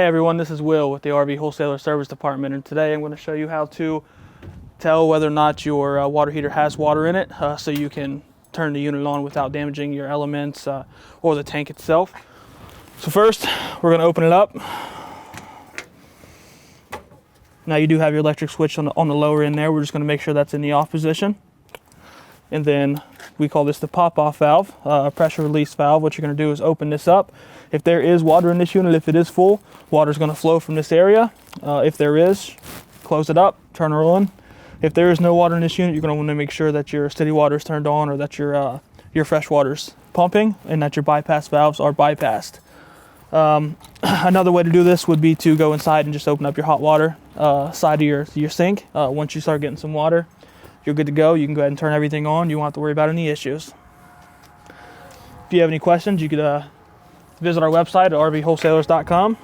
everyone, this is Will with the RV Wholesaler Service Department, and today I'm going to show you how to tell whether or not your water heater has water in it, so you can turn the unit on without damaging your elements or the tank itself. So first, we're going to open it up. Now you do have your electric switch on the lower end there. We're just going to make sure that's in the off position. And then we call this the pop-off valve, pressure release valve. What you're going to do is open this up. If there is water in this unit, if it is full, water is going to flow from this area. If there is, close it up, turn it on. If there is no water in this unit, you're going to want to make sure that your city water is turned on, or that your fresh water's pumping, and that your bypass valves are bypassed. Another way to do this would be to go inside and just open up your hot water side of your sink. Once you start getting some water, you're good to go. You can go ahead and turn everything on. You won't have to worry about any issues. If you have any questions, you could visit our website at rvwholesalers.com.